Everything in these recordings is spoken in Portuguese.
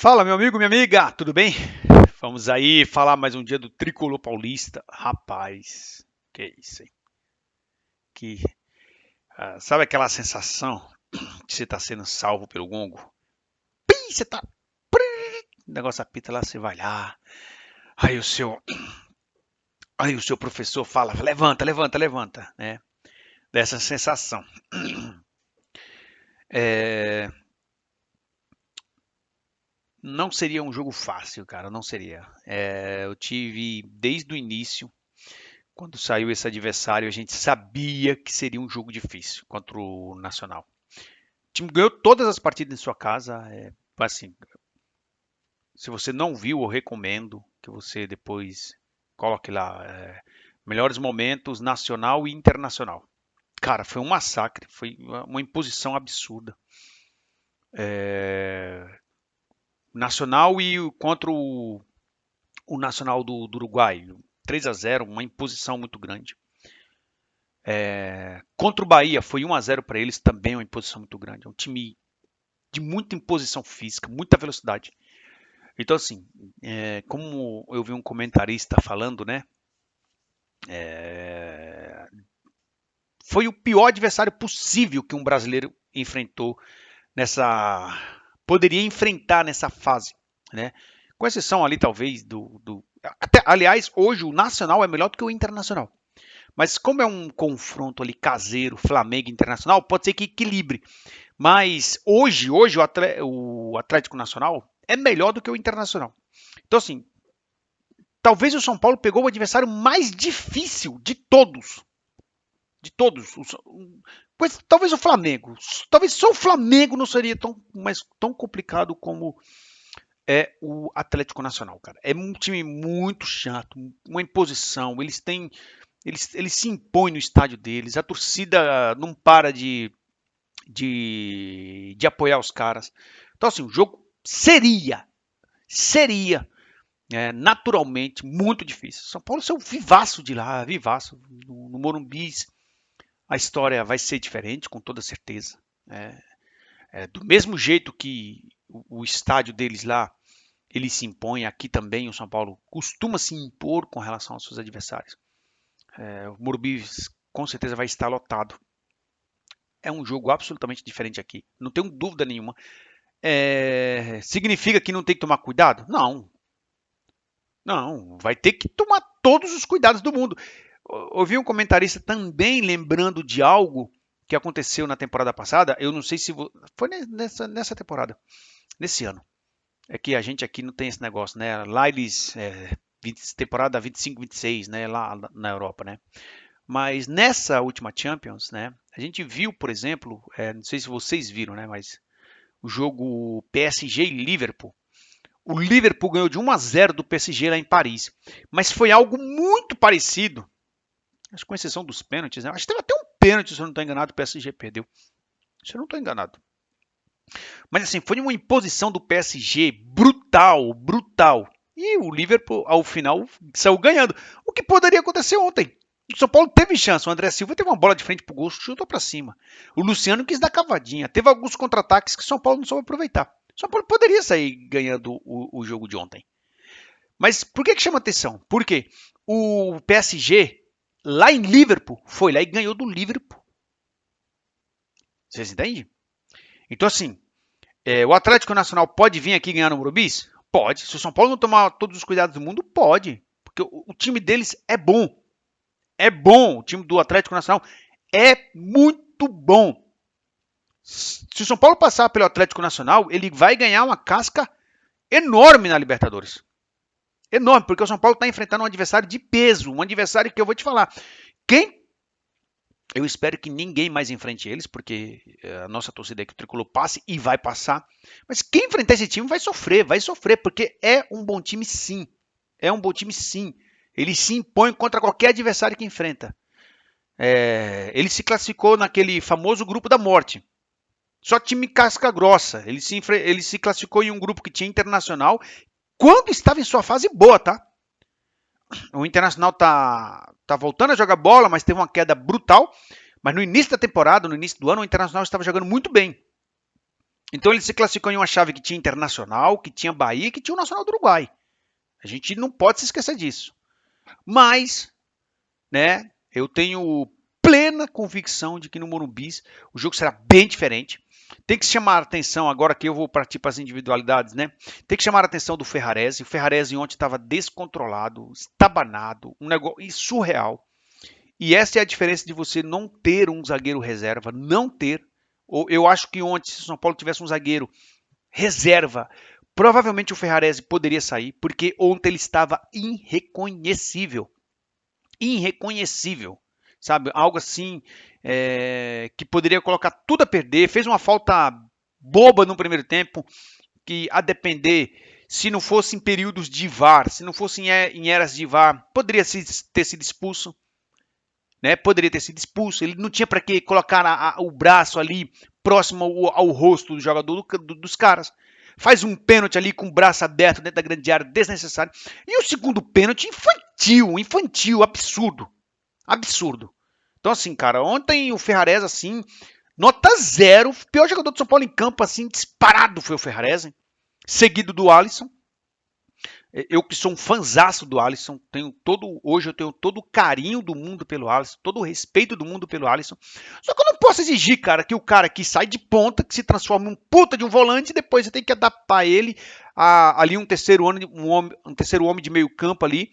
Fala, meu amigo, minha amiga, tudo bem? Vamos aí falar mais um dia do Tricolor Paulista. Rapaz, que isso, hein? Que, sabe aquela sensação de você estar sendo salvo pelo gongo? Pim, você tá. O negócio apita lá, você vai lá. Aí o seu, aí o seu professor fala: levanta, levanta, levanta, né? Dessa sensação. É, não seria um jogo fácil, cara, não seria. Eu tive desde o início. Quando saiu esse adversário, a gente sabia que seria um jogo difícil contra o Nacional. O time ganhou todas as partidas em sua casa. Assim, se você não viu, eu recomendo que você depois coloque lá melhores momentos nacional e internacional. Cara, foi um massacre, foi uma imposição absurda. É, nacional e contra o Nacional do Uruguai, 3-0, uma imposição muito grande. Contra o Bahia foi 1-0 para eles, também uma imposição muito grande. É um time de muita imposição física, muita velocidade. Então, assim, como eu vi um comentarista falando, né? é, Foi o pior adversário possível que um brasileiro enfrentou nessa. Poderia enfrentar nessa fase, né? Com exceção ali, talvez, até, aliás, hoje o Nacional é melhor do que o Internacional. Mas como é um confronto ali caseiro, Flamengo Internacional, pode ser que equilibre. Mas hoje o Atlético Nacional é melhor do que o Internacional. Então, assim, talvez o São Paulo pegou o adversário mais difícil de todos. De todos. Talvez o Flamengo. Talvez só o Flamengo não seria tão complicado como é o Atlético Nacional, cara. É um time muito chato, uma imposição. Eles se impõem no estádio deles. A torcida não para de apoiar os caras. Então, assim, o jogo seria naturalmente muito difícil. São Paulo é um vivaço de lá, vivaço. No Morumbi a história vai ser diferente, com toda certeza. Do mesmo jeito que o estádio deles lá, ele se impõe, aqui também o São Paulo costuma se impor com relação aos seus adversários. O Morumbi com certeza vai estar lotado. É um jogo absolutamente diferente aqui, não tenho dúvida nenhuma. Significa que não tem que tomar cuidado? Não. Não, vai ter que tomar todos os cuidados do mundo. Ouvi um comentarista também lembrando de algo que aconteceu na temporada passada. Eu não sei se foi nessa temporada, nesse ano. É que a gente aqui não tem esse negócio, né? Lá eles temporada 25-26, né? Lá na Europa, né? Mas nessa última Champions, né? A gente viu, por exemplo, não sei se vocês viram, né? Mas o jogo PSG e Liverpool. O Liverpool ganhou de 1-0 do PSG lá em Paris. Mas foi algo muito parecido. Acho que com exceção dos pênaltis, né? Acho que teve até um pênalti, se eu não estou enganado, o PSG perdeu. Se eu não estou enganado. Mas assim, foi uma imposição do PSG brutal, brutal. E o Liverpool, ao final, saiu ganhando. O que poderia acontecer ontem? O São Paulo teve chance. O André Silva teve uma bola de frente pro gol, chutou para cima. O Luciano quis dar cavadinha. Teve alguns contra-ataques que o São Paulo não soube aproveitar. O São Paulo poderia sair ganhando o jogo de ontem. Mas por que chama atenção? Porque o PSG, lá em Liverpool, foi lá e ganhou do Liverpool. Vocês entendem? Então, assim, o Atlético Nacional pode vir aqui ganhar no Morumbi? Pode. Se o São Paulo não tomar todos os cuidados do mundo, pode. Porque o time deles é bom. É bom. O time do Atlético Nacional é muito bom. Se o São Paulo passar pelo Atlético Nacional, ele vai ganhar uma casca enorme na Libertadores. Enorme, porque o São Paulo está enfrentando um adversário de peso. Um adversário que eu vou te falar. Eu espero que ninguém mais enfrente eles, porque a nossa torcida é que o Tricolor passe e vai passar. Mas quem enfrentar esse time vai sofrer, porque é um bom time sim. É um bom time sim. Ele se impõe contra qualquer adversário que enfrenta. Ele se classificou naquele famoso grupo da morte. Só time casca grossa. Ele se classificou em um grupo que tinha Internacional quando estava em sua fase boa, tá? O Internacional tá voltando a jogar bola, mas teve uma queda brutal. Mas no início da temporada, no início do ano, o Internacional estava jogando muito bem. Então ele se classificou em uma chave que tinha Internacional, que tinha Bahia e que tinha o Nacional do Uruguai. A gente não pode se esquecer disso. Mas, né, eu tenho plena convicção de que no Morumbi o jogo será bem diferente. Tem que chamar a atenção, agora que eu vou partir para as individualidades, né? Tem que chamar a atenção do Ferrarese. O Ferrarese ontem estava descontrolado, estabanado, um negócio surreal. E essa é a diferença de você não ter um zagueiro reserva, não ter. Eu acho que ontem, se o São Paulo tivesse um zagueiro reserva, provavelmente o Ferrarese poderia sair, porque ontem ele estava irreconhecível. Irreconhecível. Sabe? Algo assim que poderia colocar tudo a perder. Fez uma falta boba no primeiro tempo, que a depender, se não fosse em períodos de VAR, se não fosse em eras de VAR, poderia ter sido expulso. Né? Poderia ter sido expulso. Ele não tinha para que colocar o braço ali próximo ao rosto do jogador dos caras. Faz um pênalti ali com o braço aberto dentro da grande área, desnecessário. E o segundo pênalti, infantil, absurdo. Absurdo. Então, assim, cara, ontem o Ferrarese, assim, nota 0. O pior jogador do São Paulo em campo, assim, disparado foi o Ferrarese. Seguido do Alisson. Eu que sou um fanzaço do Alisson, hoje eu tenho todo o carinho do mundo pelo Alisson, todo o respeito do mundo pelo Alisson. Só que eu não posso exigir, cara, que o cara que sai de ponta, que se transforma em um puta de um volante, depois você tem que adaptar ele ali um terceiro homem de meio campo ali.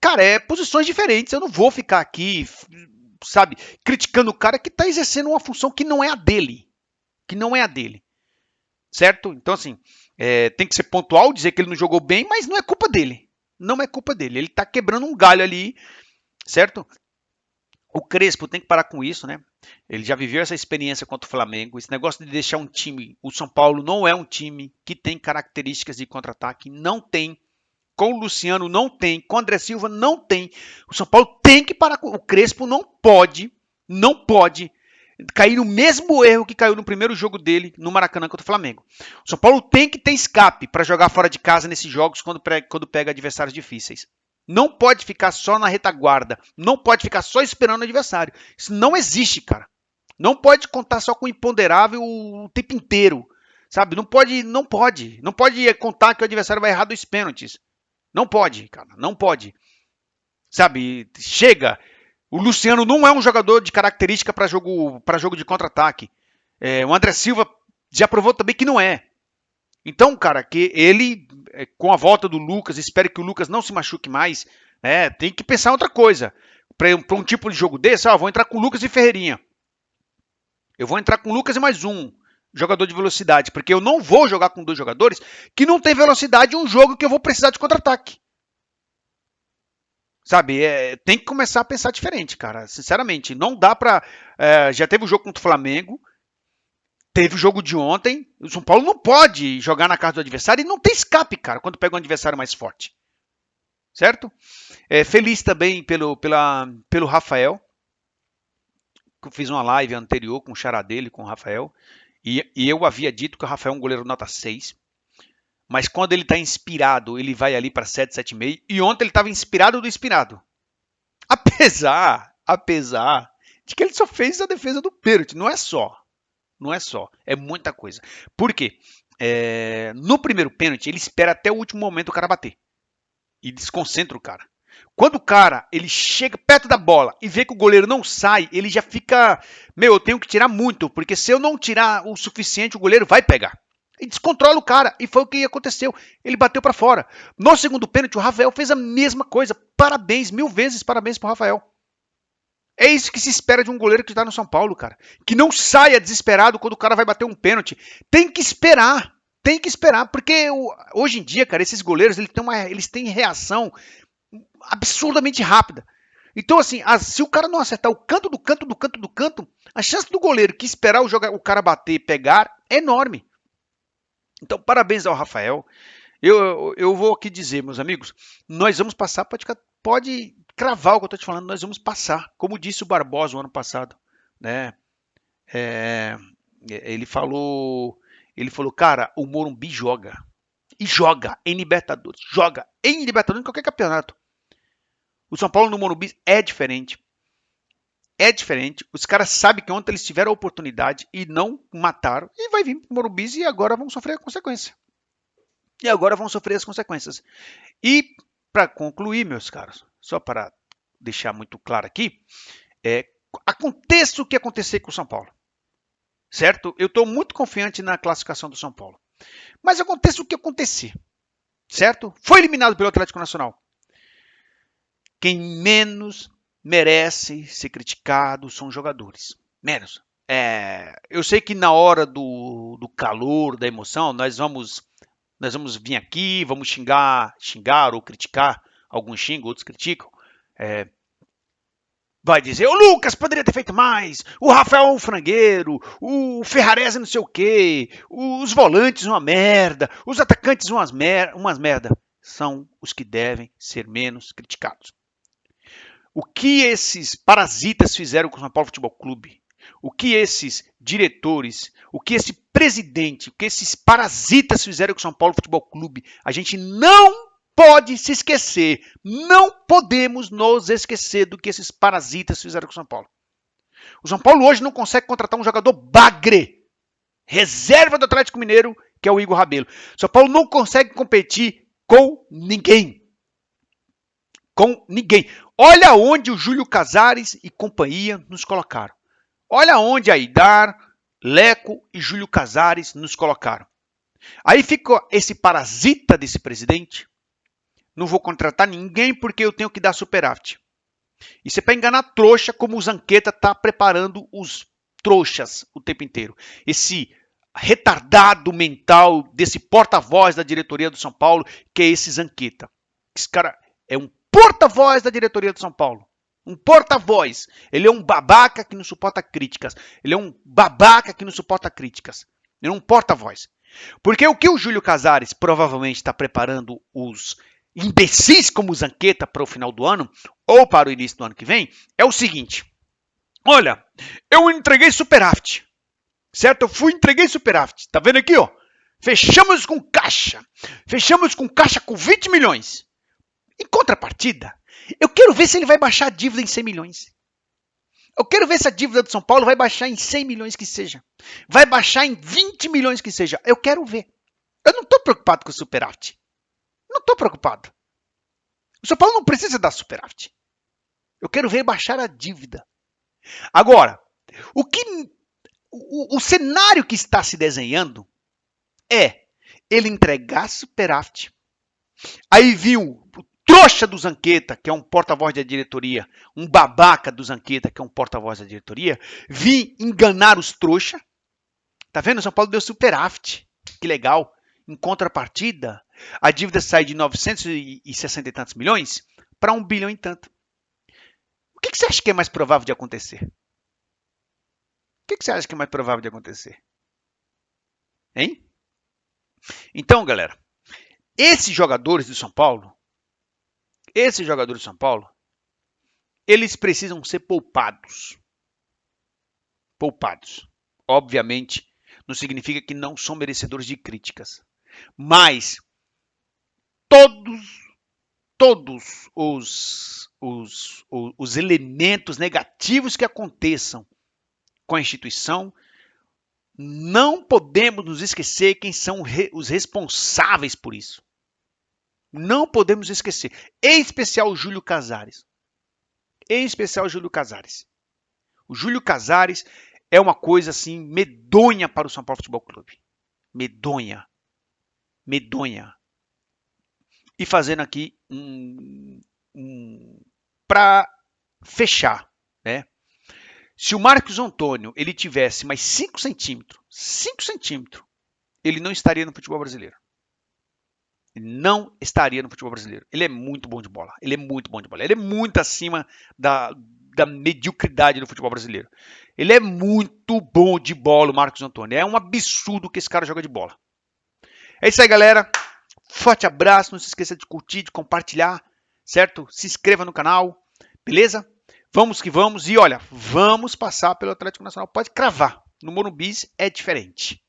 Cara, posições diferentes. Eu não vou ficar aqui, sabe, criticando o cara que tá exercendo uma função que não é a dele. Que não é a dele. Certo? Então, assim, tem que ser pontual, dizer que ele não jogou bem, mas não é culpa dele. Não é culpa dele. Ele tá quebrando um galho ali, certo? O Crespo tem que parar com isso, né? Ele já viveu essa experiência contra o Flamengo. Esse negócio de deixar um time. O São Paulo não é um time que tem características de contra-ataque. Não tem. Com o Luciano não tem. Com o André Silva não tem. O São Paulo tem que parar com. O Crespo não pode cair no mesmo erro que caiu no primeiro jogo dele no Maracanã contra o Flamengo. O São Paulo tem que ter escape para jogar fora de casa nesses jogos quando pega adversários difíceis. Não pode ficar só na retaguarda. Não pode ficar só esperando o adversário. Isso não existe, cara. Não pode contar só com o imponderável o tempo inteiro. Sabe? Não pode contar que o adversário vai errar 2 pênaltis. Não pode, cara. Não pode. Sabe? Chega. O Luciano não é um jogador de característica para jogo de contra-ataque. O André Silva já provou também que não é. Então, cara, que ele, com a volta do Lucas, espero que o Lucas não se machuque mais, tem que pensar em outra coisa. Para um tipo de jogo desse, vou entrar com o Lucas e Ferreirinha. Eu vou entrar com o Lucas e mais um jogador de velocidade, porque eu não vou jogar com 2 jogadores que não tem velocidade em um jogo que eu vou precisar de contra-ataque. Sabe, tem que começar a pensar diferente, cara. Sinceramente, não dá pra. Já teve o jogo contra o Flamengo, teve o jogo de ontem. O São Paulo não pode jogar na casa do adversário e não tem escape, cara, quando pega um adversário mais forte. Certo? Feliz também pelo Rafael, que eu fiz uma live anterior com o xará dele, com o Rafael. E eu havia dito que o Rafael é um goleiro nota 6. Mas quando ele está inspirado, ele vai ali para 7, 7,5. E ontem ele estava inspirado do inspirado. Apesar de que ele só fez a defesa do pênalti. Não é só. É muita coisa. Por quê? No primeiro pênalti, ele espera até o último momento o cara bater. E desconcentra o cara. Quando o cara ele chega perto da bola e vê que o goleiro não sai, ele já fica... eu tenho que tirar muito, porque se eu não tirar o suficiente, o goleiro vai pegar. E descontrola o cara. E foi o que aconteceu. Ele bateu para fora. No segundo pênalti, o Rafael fez a mesma coisa. Parabéns, 1000 vezes parabéns pro Rafael. É isso que se espera de um goleiro que tá no São Paulo, cara. Que não saia desesperado quando o cara vai bater um pênalti. Tem que esperar. Porque hoje em dia, cara, esses goleiros eles têm reação absurdamente rápida. Então, assim, se o cara não acertar o canto do canto, a chance do goleiro que esperar o cara bater e pegar é enorme. Então, parabéns ao Rafael. Eu vou aqui dizer, meus amigos, nós vamos passar, pode cravar o que eu estou te falando, nós vamos passar. Como disse o Barbosa o ano passado, né? Ele falou, cara, o Morumbi joga. E joga em Libertadores. Joga em Libertadores em qualquer campeonato. O São Paulo no Morumbi é diferente. é diferente. Os caras sabem que ontem eles tiveram a oportunidade e não mataram. E vai vir para o Morumbi e agora vão sofrer a consequência. E para concluir, meus caros, só para deixar muito claro aqui, aconteça o que acontecer com o São Paulo. Certo? Eu estou muito confiante na classificação do São Paulo. Mas aconteça o que acontecer. Certo? Foi eliminado pelo Atlético Nacional. Quem menos merece ser criticado são os jogadores. Menos. Eu sei que na hora do calor, da emoção, nós vamos vir aqui, vamos xingar ou criticar. Alguns xingam, outros criticam. Vai dizer, o Lucas poderia ter feito mais, o Rafael é um frangueiro, o Ferrarese não sei o quê, os volantes uma merda, os atacantes umas merda. São os que devem ser menos criticados. O que esses parasitas fizeram com o São Paulo Futebol Clube, o que esses diretores, o que esse presidente, o que esses parasitas fizeram com o São Paulo Futebol Clube, a gente não pode se esquecer. Não podemos nos esquecer do que esses parasitas fizeram com o São Paulo. O São Paulo hoje não consegue contratar um jogador bagre, reserva do Atlético Mineiro, que é o Igor Rabelo. O São Paulo não consegue competir com ninguém. Olha onde o Júlio Casares e companhia nos colocaram. Olha onde Aidar, Leco e Júlio Casares nos colocaram. Aí fica esse parasita desse presidente. Não vou contratar ninguém porque eu tenho que dar superávit. Isso é para enganar trouxa, como o Zanqueta está preparando os trouxas o tempo inteiro. Esse retardado mental desse porta-voz da diretoria do São Paulo, que é esse Zanqueta. Esse cara é um porta-voz da diretoria do São Paulo. Um porta-voz. Ele é um babaca que não suporta críticas. Ele é um porta-voz. Porque o que o Júlio Casares provavelmente está preparando os imbecis como o Zanqueta para o final do ano, ou para o início do ano que vem, é o seguinte. Olha, eu entreguei superávit. Certo? Entreguei superávit. Tá vendo aqui, ó? Fechamos com caixa com 20 milhões. Em contrapartida, eu quero ver se ele vai baixar a dívida em 100 milhões. Eu quero ver se a dívida do São Paulo vai baixar em 100 milhões que seja. Vai baixar em 20 milhões que seja. Eu quero ver. Eu não estou preocupado com o superávit. Não estou preocupado. O São Paulo não precisa dar superávit. Eu quero ver baixar a dívida. Agora, o cenário que está se desenhando é ele entregar superávit. Aí viu o trouxa do Zanqueta, que é um porta-voz da diretoria, um babaca do Zanqueta, que é um porta-voz da diretoria, vir enganar os trouxa. Tá vendo? O São Paulo deu superávit. Que legal. Em contrapartida, a dívida sai de 960 e tantos milhões para 1 bilhão e tanto. O que você acha que é mais provável de acontecer? O que você acha que é mais provável de acontecer? Hein? Então, galera, esses jogadores do São Paulo, eles precisam ser poupados. Poupados. Obviamente, não significa que não são merecedores de críticas. Mas todos os elementos negativos que aconteçam com a instituição, não podemos nos esquecer quem são os responsáveis por isso. Não podemos esquecer. Em especial o Júlio Casares. O Júlio Casares é uma coisa assim medonha para o São Paulo Futebol Clube. Medonha. E fazendo aqui para fechar, né? Se o Marcos Antônio ele tivesse mais 5 centímetros, ele não estaria no futebol brasileiro. Ele é muito bom de bola. Ele é muito acima da mediocridade do futebol brasileiro. Ele é muito bom de bola, o Marcos Antônio. É um absurdo que esse cara joga de bola. É isso aí, galera. Forte abraço. Não se esqueça de curtir, de compartilhar, certo? Se inscreva no canal, beleza? Vamos que vamos. E olha, vamos passar pelo Atlético Nacional. Pode cravar. No Morumbi é diferente.